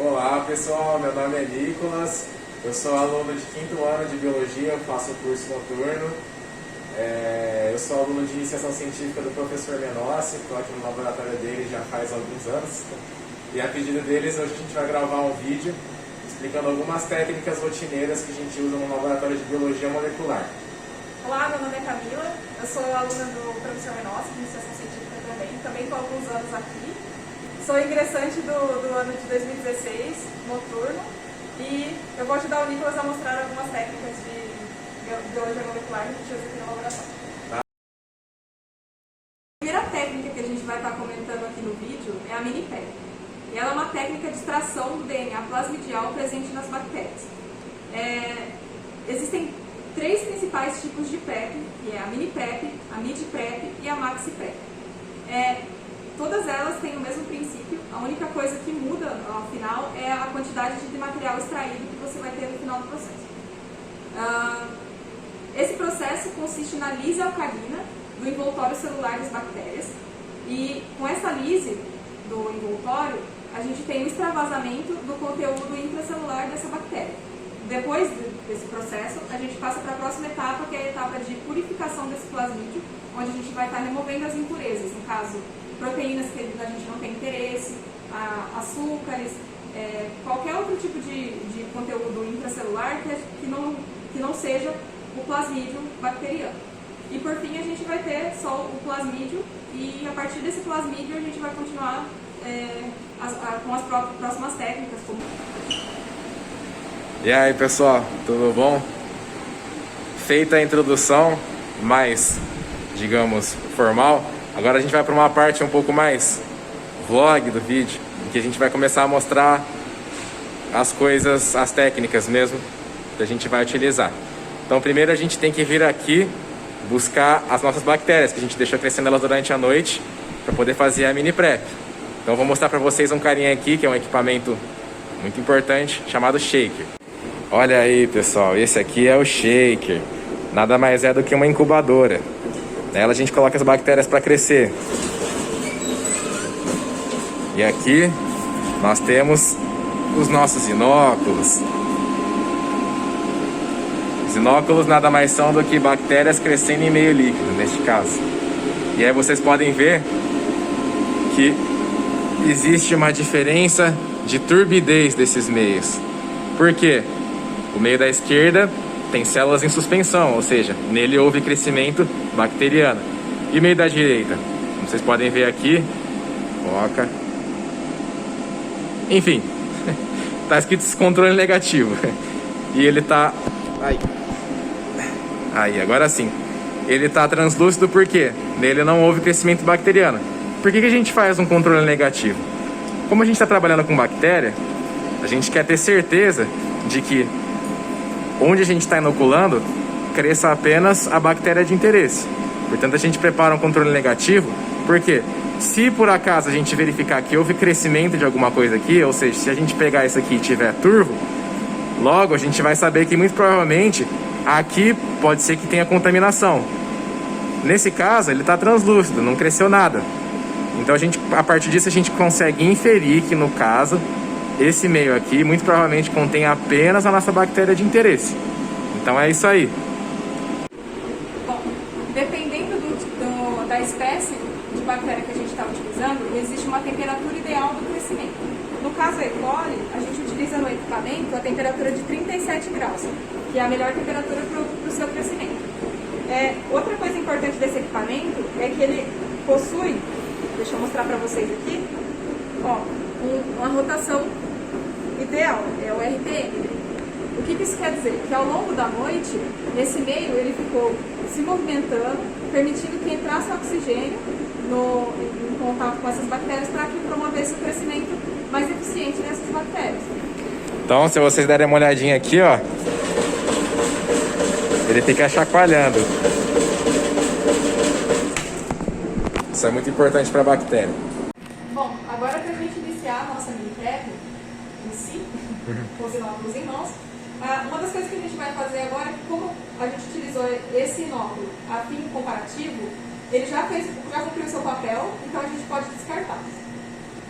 Olá pessoal, meu nome é Nicolas, eu sou aluno de 5º ano de Biologia, faço o curso noturno. Eu sou aluno de Iniciação Científica do professor Menossi, estou aqui no laboratório dele já faz alguns anos. E a pedido deles, hoje a gente vai gravar um vídeo explicando algumas técnicas rotineiras que a gente usa no laboratório de Biologia Molecular. Olá, meu nome é Camila, eu sou aluna do professor Menossi, de Iniciação Científica também estou há alguns anos aqui. Sou ingressante do ano de 2016, noturno, e eu vou ajudar o Nicolas a mostrar algumas técnicas de biologia molecular que a gente usa aqui no laboratório. A primeira técnica que a gente vai estar comentando aqui no vídeo é a mini-PEP. E ela é uma técnica de extração do DNA plasmidial presente nas bactérias. Existem três principais tipos de PEP, que é a mini-PEP, a mid-PEP e a maxi-PEP. Todas elas têm o mesmo princípio, a única coisa que muda ao final é a quantidade de material extraído que você vai ter no final do processo. Esse processo consiste na lise alcalina do envoltório celular das bactérias, e com essa lise do envoltório, a gente tem o extravasamento do conteúdo intracelular dessa bactéria. Depois desse processo, a gente passa para a próxima etapa, que é a etapa de purificação desse plasmídio, onde a gente vai estar removendo as impurezas, no caso, proteínas que a gente não tem interesse, açúcares, qualquer outro tipo de conteúdo intracelular que não seja o plasmídio bacteriano. E por fim a gente vai ter só o plasmídio, e a partir desse plasmídio a gente vai continuar com as próximas técnicas. E aí pessoal, tudo bom? Feita a introdução mais, digamos, formal, agora a gente vai para uma parte um pouco mais vlog do vídeo, em que a gente vai começar a mostrar as coisas, as técnicas mesmo, que a gente vai utilizar. Então primeiro a gente tem que vir aqui buscar as nossas bactérias, que a gente deixou crescendo elas durante a noite, para poder fazer a mini prep. Então eu vou mostrar para vocês um carinha aqui, que é um equipamento muito importante, chamado shaker. Olha aí pessoal, esse aqui é o shaker. Nada mais é do que uma incubadora. Nela a gente coloca as bactérias para crescer. E aqui nós temos os nossos inóculos. Os inóculos nada mais são do que bactérias crescendo em meio líquido, neste caso. E aí vocês podem ver que existe uma diferença de turbidez desses meios. Por quê? O meio da esquerda tem células em suspensão, ou seja, nele houve crescimento bacteriano. E o meio da direita, como vocês podem ver aqui, coloca. Enfim, está escrito controle negativo. E ele está... Aí, agora sim. Ele está translúcido porque nele não houve crescimento bacteriano. Por que a gente faz um controle negativo? Como a gente está trabalhando com bactéria, a gente quer ter certeza de que onde a gente está inoculando, cresça apenas a bactéria de interesse. Portanto, a gente prepara um controle negativo, porque se por acaso a gente verificar que houve crescimento de alguma coisa aqui, ou seja, se a gente pegar isso aqui e tiver turvo, logo a gente vai saber que muito provavelmente aqui pode ser que tenha contaminação. Nesse caso, ele está translúcido, não cresceu nada. Então, a partir disso, a gente consegue inferir que, no caso, esse meio aqui muito provavelmente contém apenas a nossa bactéria de interesse. Então é isso aí. Bom, dependendo da espécie de bactéria que a gente está utilizando, existe uma temperatura ideal do crescimento. No caso da E. coli, a gente utiliza no equipamento a temperatura de 37 graus, que é a melhor temperatura para o seu crescimento. Outra coisa importante desse equipamento é que ele possui, deixa eu mostrar para vocês aqui, uma rotação ideal, é o RPM. O que isso quer dizer? Que ao longo da noite, esse meio ele ficou se movimentando, permitindo que entrasse oxigênio em contato com essas bactérias para que promovesse o crescimento mais eficiente dessas bactérias. Então, se vocês derem uma olhadinha aqui, ó, ele fica chacoalhando. Isso é muito importante para a bactéria. Bom, agora para a gente iniciar a nossa mini prep em si, com os inóculos em mãos, uma das coisas que a gente vai fazer agora é que, como a gente utilizou esse inóculo a fim comparativo, ele já cumpriu o seu papel, então a gente pode descartar.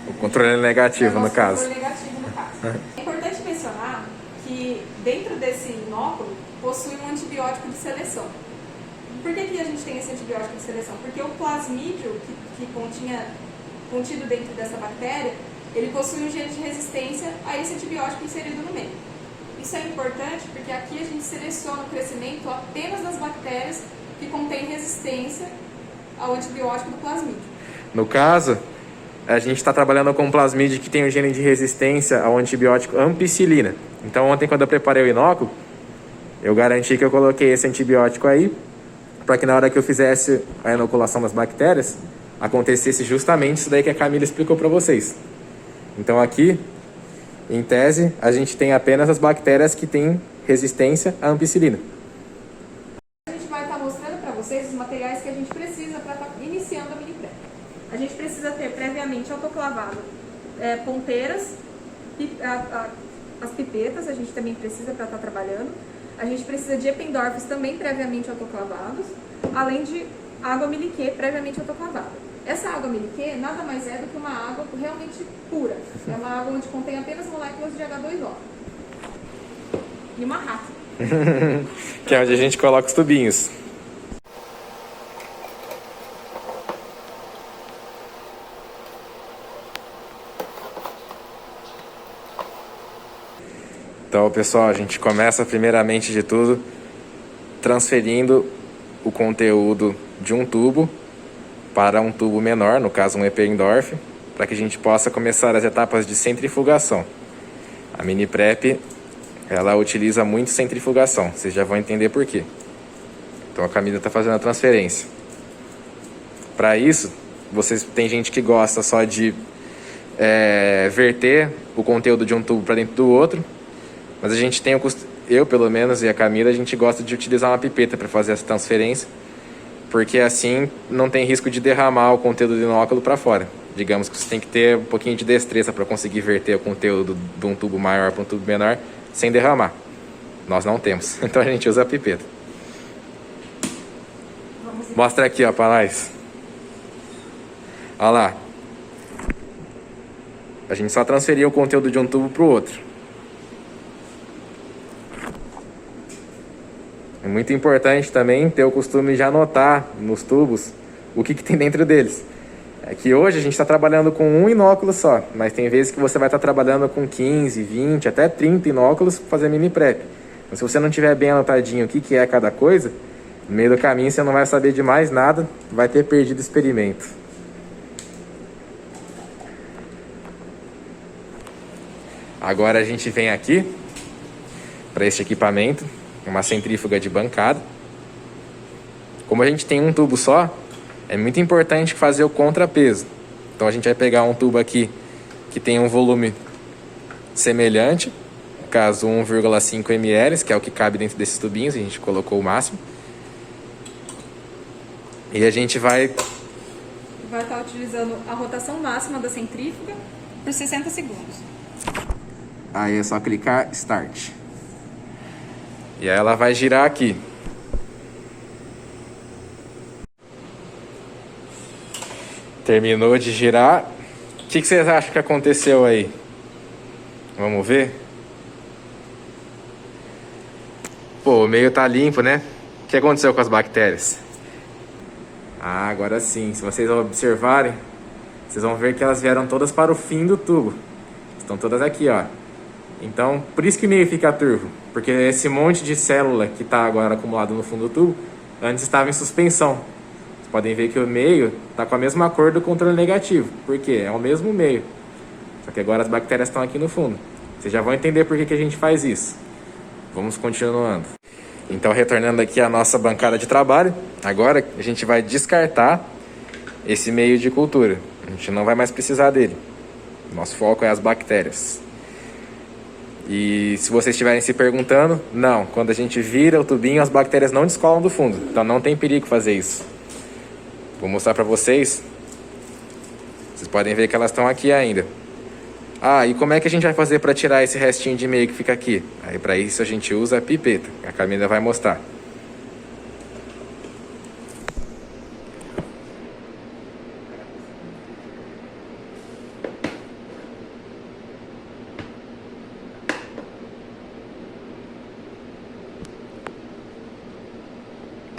O controle negativo, no caso. O controle negativo, no caso. É importante mencionar que dentro desse inóculo possui um antibiótico de seleção. Por que a gente tem esse antibiótico de seleção? Porque o plasmídio que contido dentro dessa bactéria, ele possui um gene de resistência a esse antibiótico inserido no meio. Isso é importante porque aqui a gente seleciona o crescimento apenas das bactérias que contêm resistência ao antibiótico do plasmídio. No caso, a gente está trabalhando com um plasmídio que tem um gene de resistência ao antibiótico ampicilina. Então ontem, quando eu preparei o inóculo, eu garanti que eu coloquei esse antibiótico aí para que na hora que eu fizesse a inoculação das bactérias, acontecesse justamente isso daí que a Camila explicou para vocês. Então aqui, em tese, a gente tem apenas as bactérias que têm resistência à ampicilina. A gente vai estar mostrando para vocês os materiais que a gente precisa para estar iniciando a mini prep. A gente precisa ter previamente autoclavado ponteiras, as pipetas a gente também precisa para estar trabalhando. A gente precisa de Eppendorfs também previamente autoclavados, além de água miliquê previamente autoclavada. Essa água miliquê nada mais é do que uma água realmente pura. É uma água onde contém apenas moléculas de H2O. E uma rata. Que é onde a gente coloca os tubinhos. Então, pessoal, a gente começa primeiramente de tudo transferindo o conteúdo de um tubo para um tubo menor, no caso um Eppendorf, para que a gente possa começar as etapas de centrifugação. A mini prep, ela utiliza muito centrifugação, vocês já vão entender por quê. Então a Camila está fazendo a transferência. Para isso, tem gente que gosta só de verter o conteúdo de um tubo para dentro do outro, mas a gente tem eu pelo menos e a Camila, a gente gosta de utilizar uma pipeta para fazer essa transferência, porque assim não tem risco de derramar o conteúdo do inóculo para fora. Digamos que você tem que ter um pouquinho de destreza para conseguir verter o conteúdo de um tubo maior para um tubo menor sem derramar. Nós não temos, então a gente usa a pipeta. Mostra aqui, ó, para nós. Olha lá. A gente só transferia o conteúdo de um tubo para o outro. É muito importante também ter o costume de anotar nos tubos o que tem dentro deles. É que hoje a gente está trabalhando com um inóculo só, mas tem vezes que você vai estar trabalhando com 15, 20, até 30 inóculos para fazer mini prep. Então, se você não tiver bem anotadinho o que é cada coisa, no meio do caminho você não vai saber de mais nada, vai ter perdido o experimento. Agora a gente vem aqui para este equipamento, uma centrífuga de bancada. Como a gente tem um tubo só, é muito importante fazer o contrapeso. Então a gente vai pegar um tubo aqui que tem um volume semelhante, no caso 1,5 ml, que é o que cabe dentro desses tubinhos, a gente colocou o máximo. E a gente vai estar utilizando a rotação máxima da centrífuga por 60 segundos. Aí é só clicar Start. E aí ela vai girar aqui. Terminou de girar. O que vocês acham que aconteceu aí? Vamos ver? Pô, o meio tá limpo, né? O que aconteceu com as bactérias? Ah, agora sim. Se vocês observarem, vocês vão ver que elas vieram todas para o fim do tubo. Estão todas aqui, ó. Então, por isso que o meio fica turvo. Porque esse monte de célula que está agora acumulado no fundo do tubo, antes estava em suspensão. Vocês podem ver que o meio está com a mesma cor do controle negativo. Por quê? É o mesmo meio. Só que agora as bactérias estão aqui no fundo. Vocês já vão entender por que a gente faz isso. Vamos continuando. Então, retornando aqui à nossa bancada de trabalho, agora a gente vai descartar esse meio de cultura. A gente não vai mais precisar dele. Nosso foco é as bactérias. E se vocês estiverem se perguntando, não, quando a gente vira o tubinho, as bactérias não descolam do fundo. Então não tem perigo fazer isso. Vou mostrar para vocês. Vocês podem ver que elas estão aqui ainda. Ah, e como é que a gente vai fazer para tirar esse restinho de meio que fica aqui? Aí para isso a gente usa a pipeta. A Camila vai mostrar.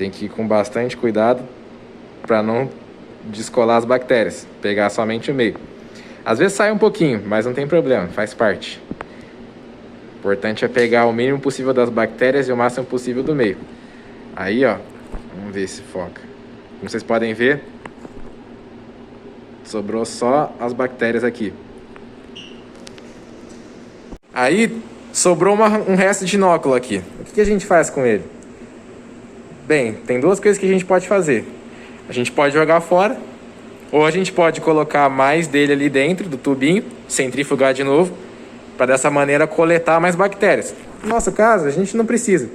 tem que ir com bastante cuidado para não descolar as bactérias, pegar somente o meio. Às vezes sai um pouquinho, mas não tem problema, faz parte. O importante é pegar o mínimo possível das bactérias e o máximo possível do meio. Aí, ó, vamos ver se foca. Como vocês podem ver, sobrou só as bactérias aqui. Aí, sobrou um resto de inóculo aqui. O que a gente faz com ele? Bem, tem duas coisas que a gente pode fazer. A gente pode jogar fora, ou a gente pode colocar mais dele ali dentro do tubinho, centrifugar de novo, para dessa maneira coletar mais bactérias. No nosso caso, a gente não precisa,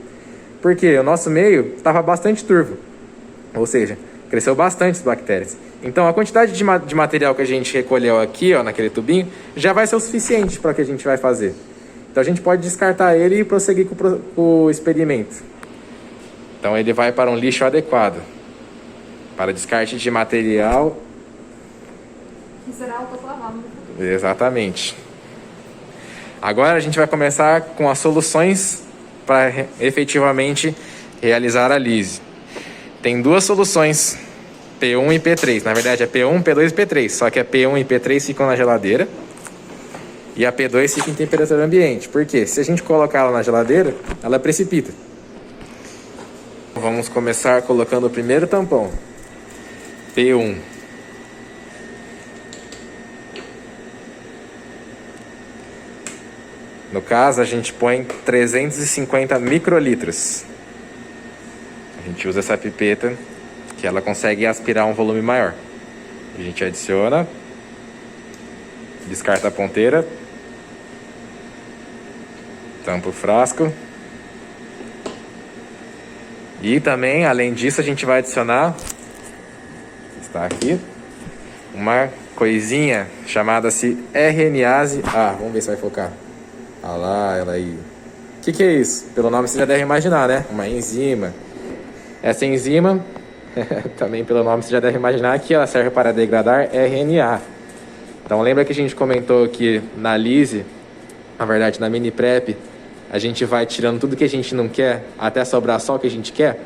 porque o nosso meio estava bastante turvo, ou seja, cresceu bastante as bactérias. Então a quantidade de material que a gente recolheu aqui, ó, naquele tubinho, já vai ser o suficiente para o que a gente vai fazer. Então a gente pode descartar ele e prosseguir com o experimento. Então ele vai para um lixo adequado, para descarte de material. Que será autoclavado. Exatamente. Agora a gente vai começar com as soluções para efetivamente realizar a lise. Tem duas soluções, P1 e P3. Na verdade é P1, P2 e P3. Só que a P1 e P3 ficam na geladeira e a P2 fica em temperatura ambiente. Por quê? Se a gente colocar ela na geladeira, ela precipita. Vamos começar colocando o primeiro tampão. P1. No caso, a gente põe 350 microlitros. A gente usa essa pipeta que ela consegue aspirar um volume maior. A gente adiciona, descarta a ponteira, tampa o frasco. E também, além disso, a gente vai adicionar, está aqui, uma coisinha chamada-se RNase A. Vamos ver se vai focar. Olha lá, ela aí. O que é isso? Pelo nome você já deve imaginar, né? Uma enzima. Essa enzima, também pelo nome você já deve imaginar que ela serve para degradar RNA. Então lembra que a gente comentou que na lise, na verdade na mini prep, a gente vai tirando tudo que a gente não quer até sobrar só o que a gente quer,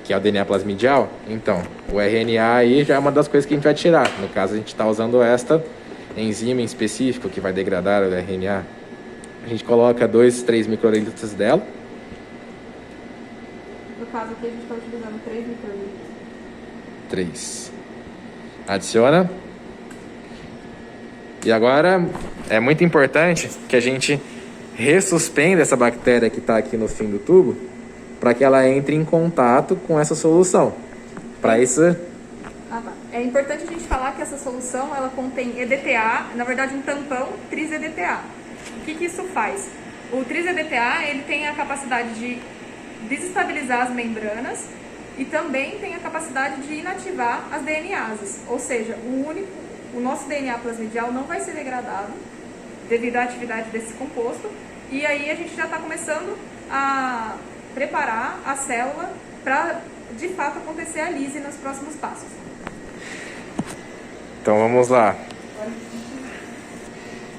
que é o DNA plasmidial. Então, o RNA aí já é uma das coisas que a gente vai tirar. No caso, a gente está usando esta enzima em específico que vai degradar o RNA. A gente coloca 2, 3 microlitros dela. No caso aqui a gente está utilizando 3 microlitros. 3. Adiciona. E agora é muito importante que a gente ressuspenda essa bactéria que está aqui no fim do tubo para que ela entre em contato com essa solução. Para isso... É importante a gente falar que essa solução ela contém EDTA, na verdade um tampão tris-EDTA. O que isso faz? O tris-EDTA ele tem a capacidade de desestabilizar as membranas e também tem a capacidade de inativar as DNases. Ou seja, o nosso DNA plasmidial não vai ser degradado devido à atividade desse composto. E aí a gente já está começando a preparar a célula para, de fato, acontecer a lise nos próximos passos. Então vamos lá.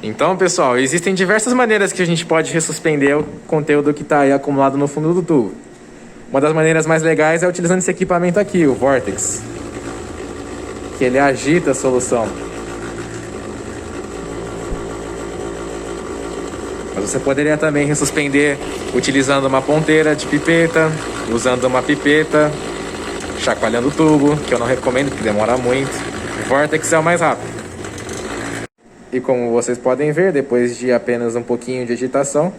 Então, pessoal, existem diversas maneiras que a gente pode ressuspender o conteúdo que está aí acumulado no fundo do tubo. Uma das maneiras mais legais é utilizando esse equipamento aqui, o Vortex, que ele agita a solução. Mas você poderia também ressuspender utilizando uma ponteira de pipeta, usando uma pipeta, chacoalhando o tubo, que eu não recomendo porque demora muito. O Vortex é o mais rápido. E como vocês podem ver, depois de apenas um pouquinho de agitação,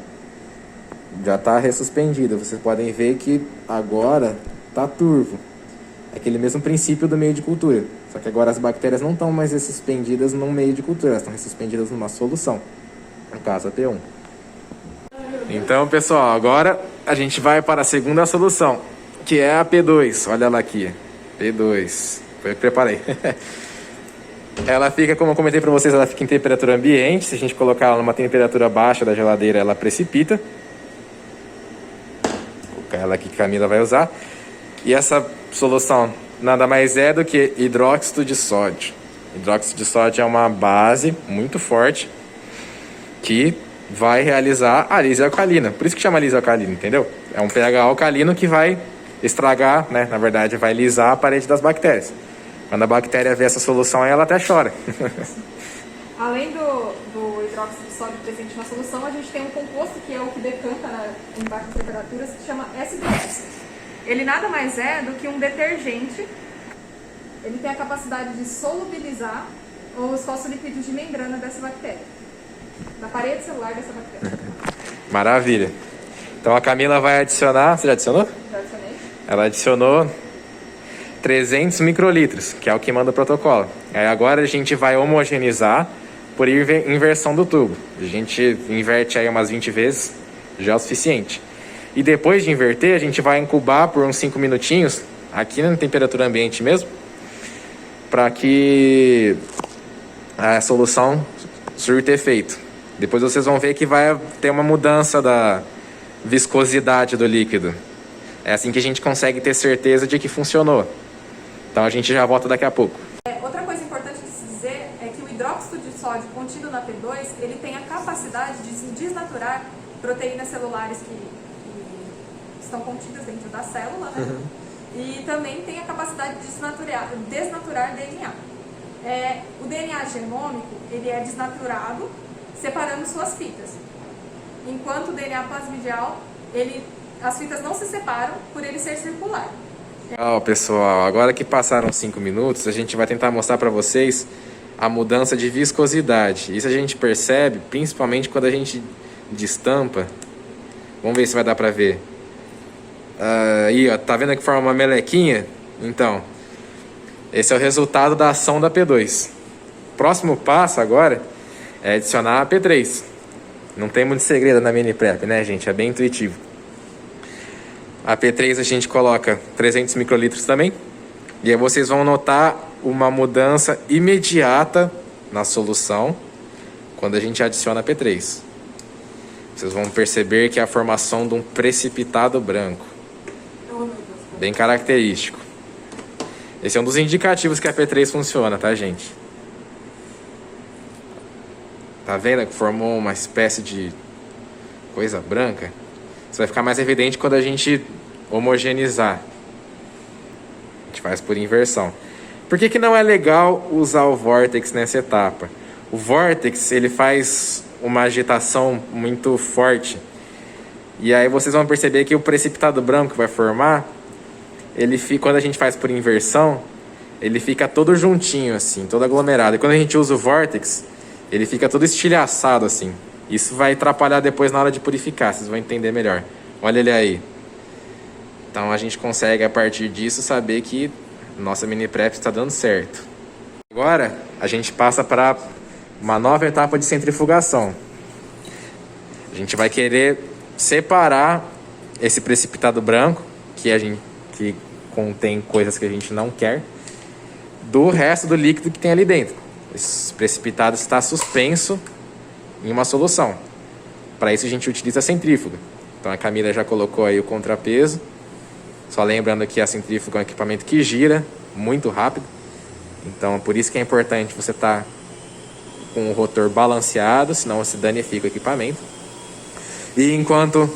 já está ressuspendido. Vocês podem ver que agora está turvo. É aquele mesmo princípio do meio de cultura. Só que agora as bactérias não estão mais ressuspendidas num meio de cultura, elas estão ressuspendidas numa solução. No caso, a P1. Então, pessoal, agora a gente vai para a segunda solução, que é a P2. Olha ela aqui. P2. Foi eu que preparei. Ela fica, como eu comentei para vocês, ela fica em temperatura ambiente. Se a gente colocar ela numa temperatura baixa da geladeira, ela precipita. Vou colocar ela aqui que a Camila vai usar. E essa solução nada mais é do que hidróxido de sódio. Hidróxido de sódio é uma base muito forte que vai realizar a lise alcalina. Por isso que chama lise alcalina, entendeu? É um pH alcalino que vai estragar, né? Na verdade, vai lisar a parede das bactérias. Quando a bactéria vê essa solução, ela até chora. Além do hidróxido de sódio presente na solução, a gente tem um composto que é o que decanta em baixas temperaturas, que se chama SDS. Ele nada mais é do que um detergente. Ele tem a capacidade de solubilizar os fosfolipídios de membrana dessa bactéria, da parede celular dessa bactéria. Maravilha. Então a Camila vai adicionar... Você já adicionou? Já adicionei. Ela adicionou 300 microlitros, que é o que manda o protocolo. Aí agora a gente vai homogeneizar por inversão do tubo. A gente inverte aí umas 20 vezes, já é o suficiente. E depois de inverter, a gente vai incubar por uns 5 minutinhos, aqui na temperatura ambiente mesmo, para que a solução surta efeito. Depois vocês vão ver que vai ter uma mudança da viscosidade do líquido. É assim que a gente consegue ter certeza de que funcionou. Então a gente já volta daqui a pouco. Outra coisa importante de se dizer é que o hidróxido de sódio contido na P2, ele tem a capacidade de desnaturar proteínas celulares que estão contidas dentro da célula, né? E também tem a capacidade de desnaturar DNA. O DNA genômico, ele é desnaturado separando suas fitas. Enquanto o DNA plasmidial, as fitas não se separam por ele ser circular. Pessoal, agora que passaram 5 minutos, a gente vai tentar mostrar para vocês a mudança de viscosidade. Isso a gente percebe principalmente quando a gente destampa. Vamos ver se vai dar para ver. Aí, ó, tá vendo que forma uma melequinha? Então, esse é o resultado da ação da P2. Próximo passo agora é adicionar a P3. Não tem muito segredo na mini prep, né, gente? É bem intuitivo. A P3 a gente coloca 300 microlitros também. E aí vocês vão notar uma mudança imediata na solução quando a gente adiciona a P3. Vocês vão perceber que é a formação de um precipitado branco. Bem característico. Esse é um dos indicativos que a P3 funciona, tá, gente? Tá vendo que formou uma espécie de coisa branca? Isso vai ficar mais evidente quando a gente homogeneizar. A gente faz por inversão. Por que não é legal usar o Vortex nessa etapa? O Vortex, ele faz uma agitação muito forte. E aí vocês vão perceber que o precipitado branco que vai formar, quando a gente faz por inversão, ele fica todo juntinho assim, todo aglomerado. E quando a gente usa o Vortex, ele fica todo estilhaçado assim. Isso vai atrapalhar depois na hora de purificar, vocês vão entender melhor. Olha ele aí. Então a gente consegue a partir disso saber que nossa mini prep está dando certo. Agora a gente passa para uma nova etapa de centrifugação. A gente vai querer separar esse precipitado branco, que contém coisas que a gente não quer, do resto do líquido que tem ali dentro. Esse precipitado está suspenso em uma solução. Para isso a gente utiliza a centrífuga. Então a Camila já colocou aí o contrapeso. Só lembrando que a centrífuga é um equipamento que gira muito rápido. Então por isso que é importante você estar com o rotor balanceado, senão se danifica o equipamento. E enquanto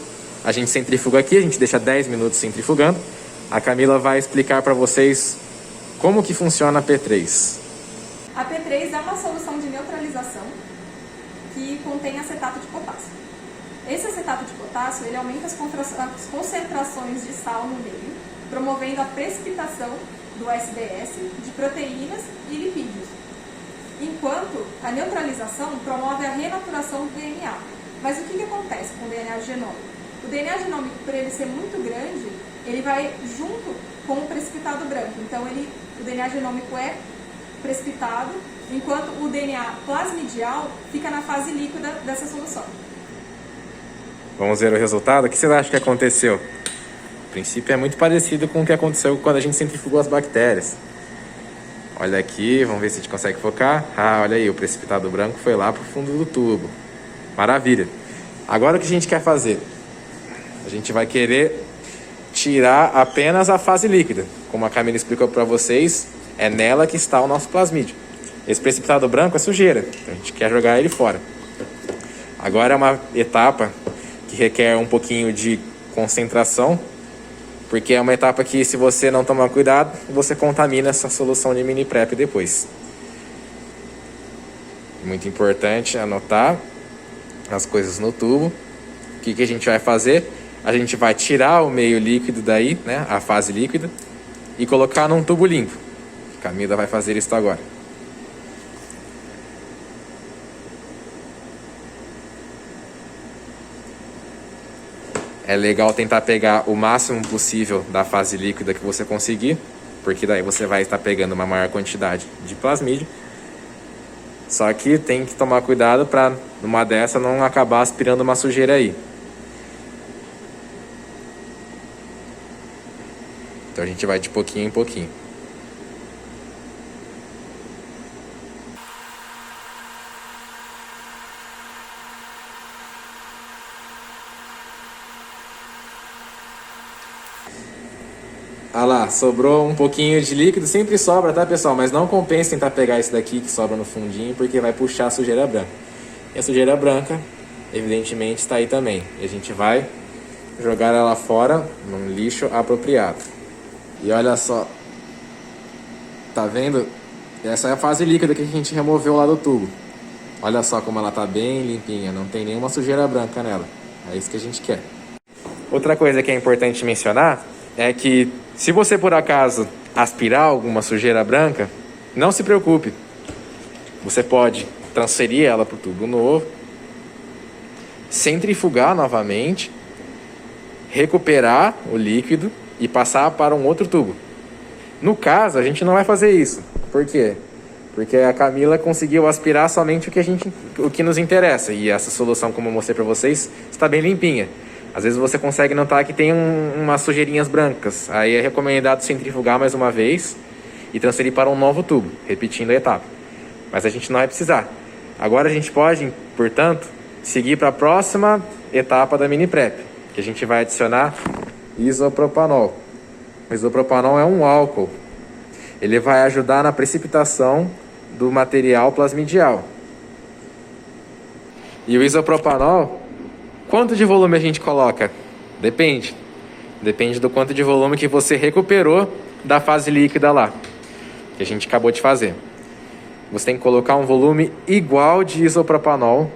a gente centrifuga aqui, a gente deixa 10 minutos centrifugando. A Camila vai explicar para vocês como que funciona a P3. A P3 é uma solução de neutralização que contém acetato de potássio. Esse acetato de potássio, ele aumenta as concentrações de sal no meio, promovendo a precipitação do SDS, de proteínas e lipídios. Enquanto a neutralização promove a renaturação do DNA. Mas o que acontece com o DNA genômico? O DNA genômico, por ele ser muito grande, ele vai junto com o precipitado branco. Então o DNA genômico é precipitado, enquanto o DNA plasmidial fica na fase líquida dessa solução. Vamos ver o resultado? O que vocês acham que aconteceu? O princípio é muito parecido com o que aconteceu quando a gente centrifugou as bactérias. Olha aqui, vamos ver se a gente consegue focar. Olha aí, o precipitado branco foi lá para o fundo do tubo. Maravilha. Agora o que a gente quer fazer? A gente vai querer tirar apenas a fase líquida. Como a Camila explicou para vocês, é nela que está o nosso plasmídio. Esse precipitado branco é sujeira, então a gente quer jogar ele fora. Agora é uma etapa que requer um pouquinho de concentração, Porque é uma etapa que, se você não tomar cuidado, você contamina essa solução de mini prep depois. Muito importante anotar as coisas no tubo. O que a gente vai fazer? A gente vai tirar o meio líquido daí, né, a fase líquida, e colocar num tubo limpo. A Camila vai fazer isso agora. É legal tentar pegar o máximo possível da fase líquida que você conseguir, porque daí você vai estar pegando uma maior quantidade de plasmídio. Só que tem que tomar cuidado para, numa dessa, não acabar aspirando uma sujeira aí. Então a gente vai de pouquinho em pouquinho. Ah lá, sobrou um pouquinho de líquido, sempre sobra, tá, pessoal? Mas não compensa tentar pegar esse daqui que sobra no fundinho, porque vai puxar a sujeira branca. E a sujeira branca, evidentemente, está aí também. E a gente vai jogar ela fora num lixo apropriado. E olha só, tá vendo? Essa é a fase líquida que a gente removeu lá do tubo. Olha só como ela tá bem limpinha, não tem nenhuma sujeira branca nela. É isso que a gente quer. Outra coisa que é importante mencionar é que, se você por acaso aspirar alguma sujeira branca, não se preocupe. Você pode transferir ela para o tubo novo, centrifugar novamente, recuperar o líquido e passar para um outro tubo. No caso, a gente não vai fazer isso. Por quê? Porque a Camila conseguiu aspirar somente o que nos interessa. E essa solução, como eu mostrei para vocês, está bem limpinha. Às vezes você consegue notar que tem umas sujeirinhas brancas. Aí é recomendado centrifugar mais uma vez e transferir para um novo tubo, repetindo a etapa. Mas a gente não vai precisar. Agora a gente pode, portanto, seguir para a próxima etapa da mini prep, que a gente vai adicionar isopropanol. O isopropanol é um álcool. Ele vai ajudar na precipitação do material plasmidial. E o isopropanol, quanto de volume a gente coloca? Depende. Depende do quanto de volume que você recuperou da fase líquida lá, que a gente acabou de fazer. Você tem que colocar um volume igual de isopropanol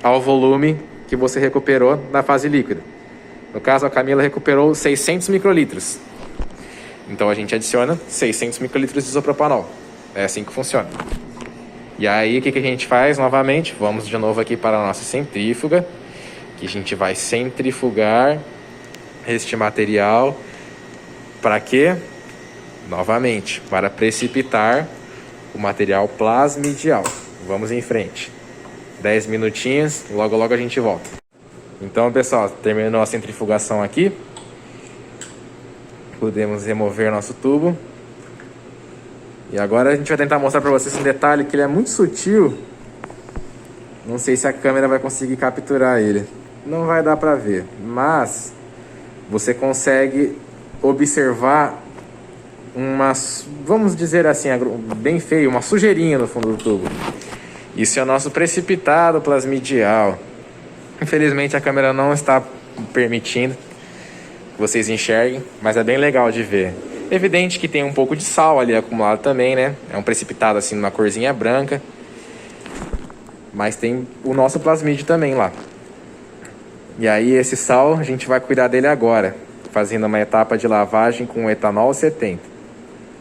ao volume que você recuperou da fase líquida. No caso, a Camila recuperou 600 microlitros. Então a gente adiciona 600 microlitros de isopropanol. É assim que funciona. E aí, o que a gente faz novamente? Vamos de novo aqui para a nossa centrífuga, que a gente vai centrifugar este material. Para quê? Novamente, para precipitar o material plasmidial. Vamos em frente. 10 minutinhos, logo logo a gente volta. Então, pessoal, terminou a centrifugação aqui. Podemos remover nosso tubo. E agora a gente vai tentar mostrar para vocês um detalhe que ele é muito sutil. Não sei se a câmera vai conseguir capturar ele. Não vai dar para ver, mas você consegue observar vamos dizer assim, bem feio, uma sujeirinha no fundo do tubo. Isso é o nosso precipitado plasmidial. Infelizmente a câmera não está permitindo que vocês enxerguem, mas é bem legal de ver. Evidente que tem um pouco de sal ali acumulado também, né? É um precipitado assim, numa corzinha branca. Mas tem o nosso plasmídio também lá. E aí esse sal a gente vai cuidar dele agora, fazendo uma etapa de lavagem com etanol 70.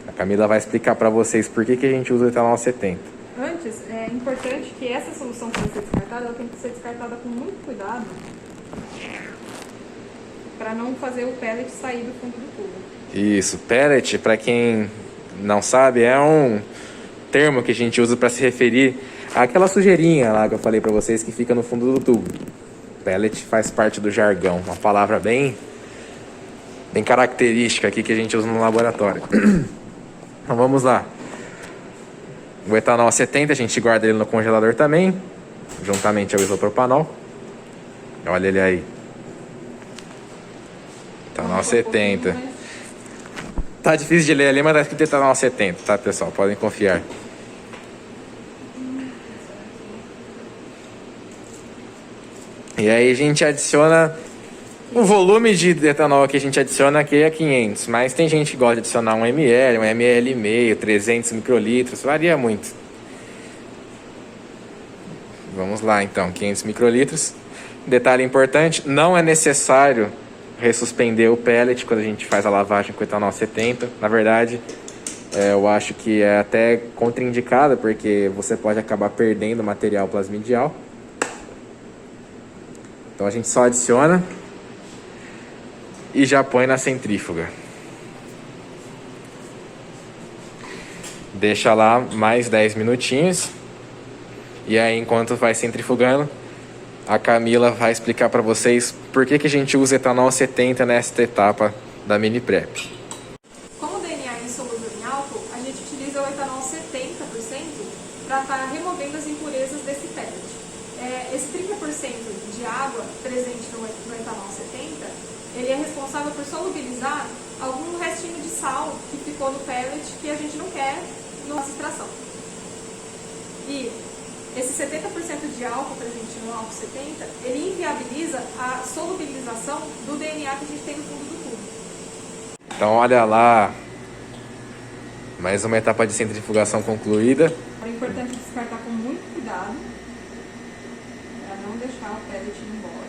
A Camila vai explicar para vocês por que a gente usa o etanol 70. Antes, é importante que essa solução que vai ser descartada, ela tem que ser descartada com muito cuidado, para não fazer o pellet sair do fundo do tubo. Isso, pellet, para quem não sabe, é um termo que a gente usa para se referir àquela sujeirinha lá que eu falei para vocês que fica no fundo do tubo. Pellet faz parte do jargão, uma palavra bem característica aqui que a gente usa no laboratório. Então vamos lá. O etanol 70 a gente guarda ele no congelador também, juntamente ao isopropanol. Olha ele aí. Etanol 70. Tá difícil de ler ali, mas tá escrito etanol 70, tá, pessoal? Podem confiar. E aí a gente adiciona O volume de etanol que a gente adiciona aqui é 500, mas tem gente que gosta de adicionar 1 ml, 1 ml e meio, 300 microlitros, varia muito. Vamos lá então, 500 microlitros. Detalhe importante, não é necessário ressuspender o pellet quando a gente faz a lavagem com etanol 70. Na verdade, eu acho que é até contraindicado, porque você pode acabar perdendo material plasmidial. Então a gente só adiciona e já põe na centrífuga. Deixa lá mais 10 minutinhos. E aí, enquanto vai centrifugando, a Camila vai explicar para vocês por que a gente usa etanol 70 nesta etapa da mini prep. Como o DNA é insolúvel em álcool, a gente utiliza o etanol 70% para estar removendo as impurezas desse pellet. Esse 30% de água presente no etanol 70, ele é responsável por solubilizar algum restinho de sal que ficou no pellet que a gente não quer na nossa extração. E esse 70% de álcool presente no álcool 70, ele inviabiliza a solubilização do DNA que a gente tem no fundo do tubo. Então olha lá, mais uma etapa de centrifugação concluída. É importante descartar com muito cuidado, para não deixar o pellet ir embora.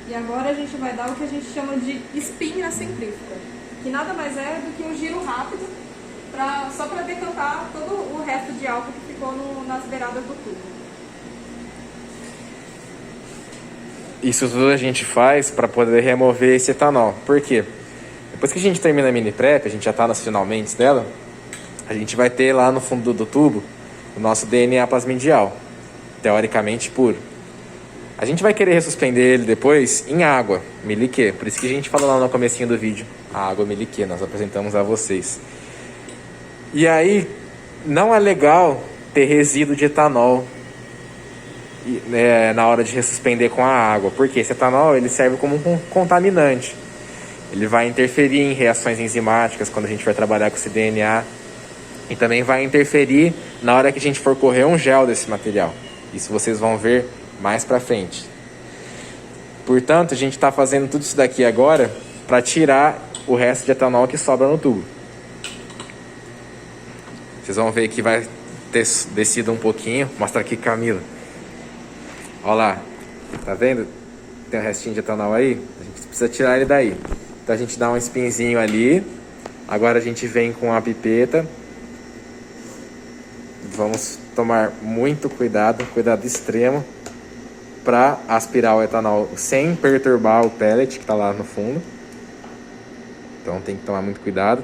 E agora a gente vai dar o que a gente chama de spin na centrífuga, que nada mais é do que um giro rápido, só para decantar todo o resto de álcool que ficou nas beiradas do tubo. Isso tudo a gente faz para poder remover esse etanol. Por quê? Depois que a gente termina a mini prep, a gente já está nos finalmente dela, a gente vai ter lá no fundo do tubo o nosso DNA plasmidial, teoricamente puro. A gente vai querer ressuspender ele depois em água, miliquê. Por isso que a gente falou lá no comecinho do vídeo, a água miliquê, nós apresentamos a vocês. E aí, não é legal ter resíduo de etanol na hora de ressuspender com a água, porque esse etanol ele serve como um contaminante. Ele vai interferir em reações enzimáticas quando a gente vai trabalhar com esse DNA, e também vai interferir na hora que a gente for correr um gel desse material. Isso vocês vão ver mais pra frente. Portanto, a gente está fazendo tudo isso daqui agora para tirar o resto de etanol que sobra no tubo. Vocês vão ver que vai ter descido um pouquinho. Mostra aqui, Camila. Olha lá. Tá vendo? Tem um restinho de etanol aí. A gente precisa tirar ele daí. Então a gente dá um spinzinho ali. Agora a gente vem com a pipeta. Vamos tomar muito cuidado, cuidado extremo, para aspirar o etanol sem perturbar o pellet que está lá no fundo. Então tem que tomar muito cuidado.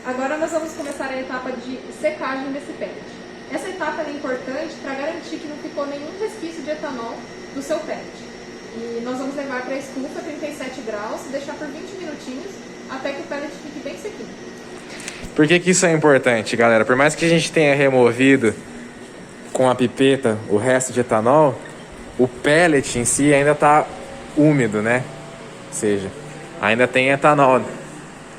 Agora nós vamos começar a etapa de secagem desse pellet. Essa etapa é importante para garantir que não ficou nenhum resquício de etanol do seu pellet. E nós vamos levar para a estufa a 37 graus e deixar por 20 minutinhos até que o pellet fique bem sequinho. Por que isso é importante, galera? Por mais que a gente tenha removido com a pipeta o resto de etanol, o pellet em si ainda está úmido, né? Ou seja, ainda tem etanol.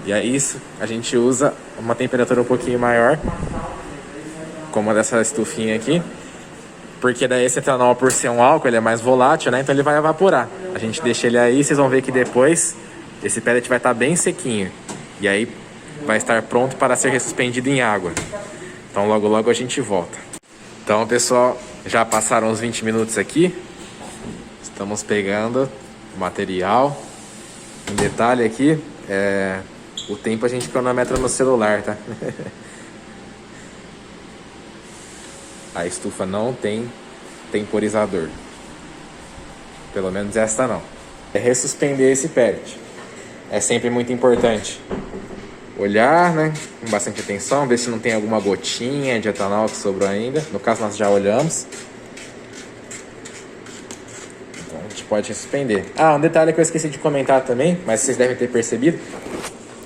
E é isso, a gente usa uma temperatura um pouquinho maior, como a dessa estufinha aqui, porque daí esse etanol, por ser um álcool, ele é mais volátil, né? Então ele vai evaporar. A gente deixa ele aí, vocês vão ver que depois esse pellet vai estar bem sequinho. E aí vai estar pronto para ser ressuspendido em água. Então logo logo a gente volta. Então, pessoal, já passaram uns 20 minutos aqui. Estamos pegando o material. Um detalhe aqui, o tempo a gente cronometra no celular, tá? A estufa não tem temporizador. Pelo menos esta não. É ressuspender esse pellet. É sempre muito importante olhar, né, com bastante atenção, ver se não tem alguma gotinha de etanol que sobrou ainda. No caso, nós já olhamos. Então, a gente pode ressuspender. Um detalhe que eu esqueci de comentar também, mas vocês devem ter percebido.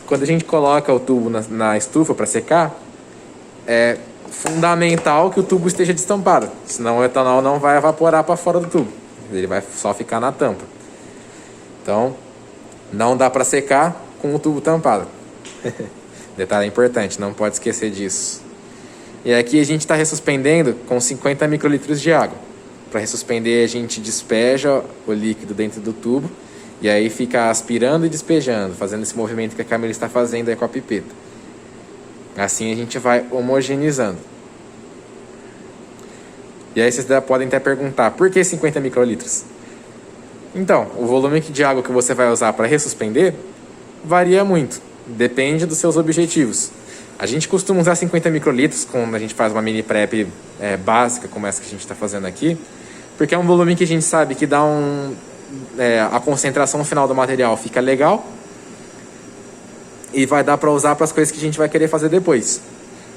Quando a gente coloca o tubo na estufa para secar, é fundamental que o tubo esteja destampado, senão o etanol não vai evaporar para fora do tubo, ele vai só ficar na tampa. Então, não dá para secar com o tubo tampado. Detalhe importante, não pode esquecer disso. E aqui a gente está ressuspendendo com 50 microlitros de água. Para ressuspender, a gente despeja o líquido dentro do tubo e aí fica aspirando e despejando, fazendo esse movimento que a Camila está fazendo aí com a pipeta. Assim a gente vai homogeneizando. E aí vocês podem até perguntar, por que 50 microlitros? Então, o volume de água que você vai usar para ressuspender varia muito, depende dos seus objetivos. A gente costuma usar 50 microlitros quando a gente faz uma mini prep básica, como essa que a gente está fazendo aqui, porque é um volume que a gente sabe que dá a concentração final do material fica legal e vai dar para usar para as coisas que a gente vai querer fazer depois.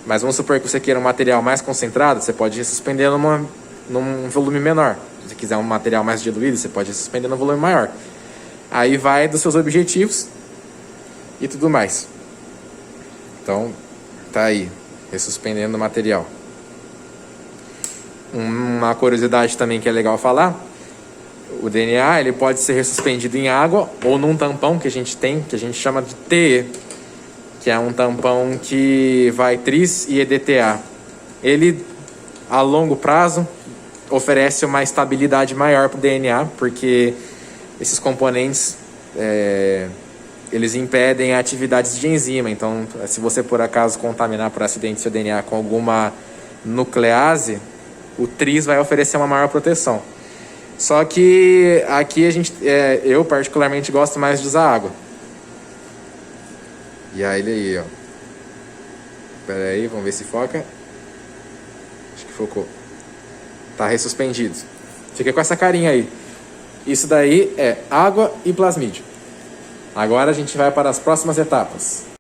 Mas vamos supor que você queira um material mais concentrado, você pode suspender num volume menor. Se você quiser um material mais diluído, você pode suspender num volume maior. Aí vai dos seus objetivos e tudo mais. Então, tá aí, ressuspendendo o material. Uma curiosidade também que é legal falar, o DNA ele pode ser ressuspendido em água ou num tampão que a gente tem, que a gente chama de TE, que é um tampão que vai tris e EDTA. Ele, a longo prazo, oferece uma estabilidade maior para o DNA, porque esses componentes eles impedem atividades de enzima. Então, se você por acaso contaminar por acidente seu DNA com alguma nuclease, o tris vai oferecer uma maior proteção. Só que aqui eu particularmente gosto mais de usar água. E aí ele aí, ó. Pera aí, vamos ver se foca. Acho que focou. Tá ressuspendido. Fica com essa carinha aí. Isso daí é água e plasmídio. Agora a gente vai para as próximas etapas.